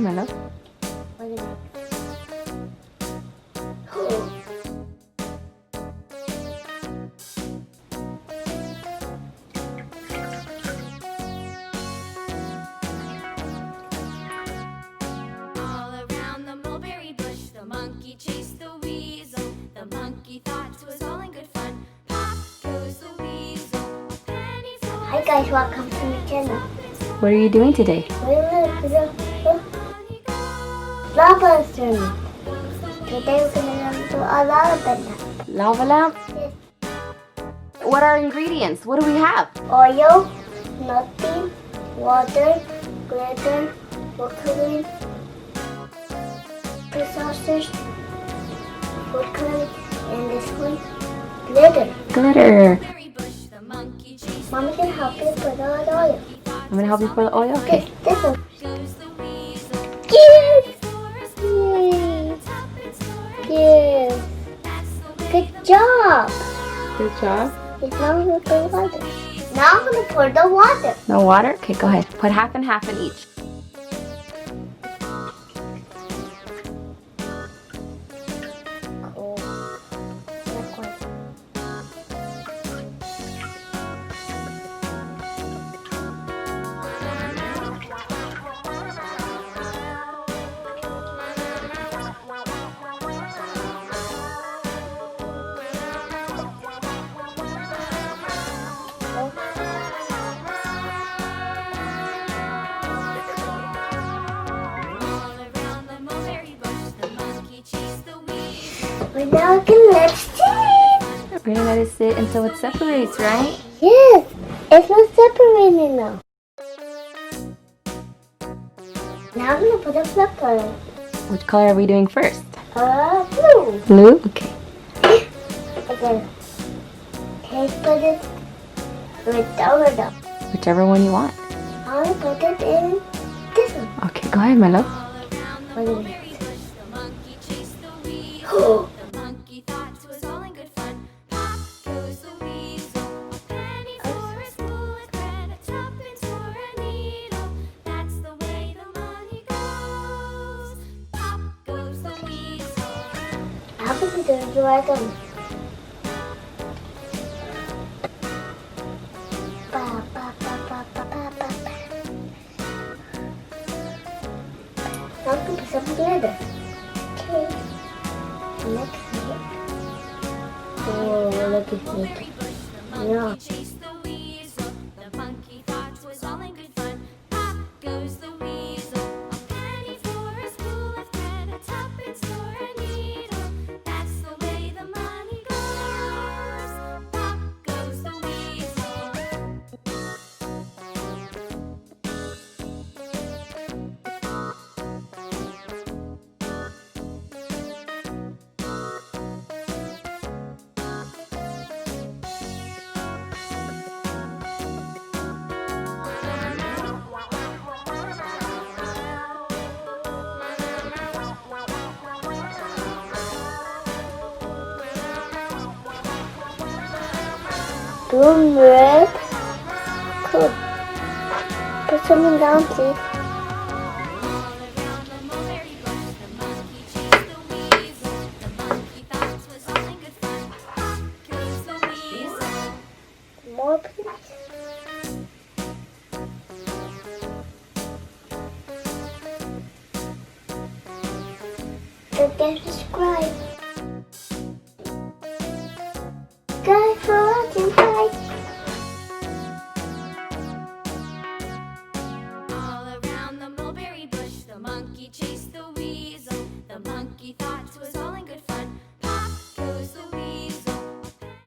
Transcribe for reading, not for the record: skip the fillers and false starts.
ahead, my love. What is it? All around the mulberry bush, the monkey chased the weasel. The monkey thought 'twas all in good fun. Pop goes the weasel, a penny for Hi guys, welcome to my channel. What are you doing today? We're going to do money goes. lava instrument. Today we're going to do a lava banana. Lava lamp? Yes. What are ingredients? What do we have? Oil, nothing, water, glitter, watermelon, the sausage, food coloring, and this one, glitter. Glitter. Mulberry bush, the monkey chased Mommy can help you put on the oil. I'm gonna help you pour the oil. Okay. This one. goes the weasel. Yes! For a spoon, Yay! tuppence for a Yes! that's the way Good job! Good job. It's now I'm going to pour water. Now I'm going to pour the water. No water? Okay, go ahead. Put half and half in each. Cool. Next one. all around the mulberry bush, the monkey chased the weasel. We're now going to let's see. We're gonna let it sit until it separates, right? Yes, it's not separating now. Now I'm going to put a flip color. Which color are we doing first? Blue. Blue? Okay. Again. Take put it with the Whichever one you want. I'll put it in this one. Okay, go ahead, my love. All around the What is it? mulberry bush, the monkey chased the weasel. The monkey thought 'twas all in good fun. Pop goes the weasel, a penny for a spool of thread, a tuppence for a needle. That's the way the money goes. Pop goes the weasel. I'm going to do the right one. Ba, ba, ba, ba, ba, ba, ba, ba. Now I'm going to put some glitter. Okay. Next one. Oh, look at Mulberry it. bush, the monkey Yeah. chased the weasel. The monkey thought 'twas all in good fun. Pop goes the weasel, a penny for a spool of thread, a tuppence for a needle. That's the way the money goes. Pop goes the weasel. Blue, red. Cool. Put something down, please. All around the mulberry bush, the monkey chased the weasel. The monkey thought 'twas all in good fun. Pop goes the weasel. More, please. Don't forget to subscribe. Guys, for watching, bye. All around the mulberry bush, the monkey chased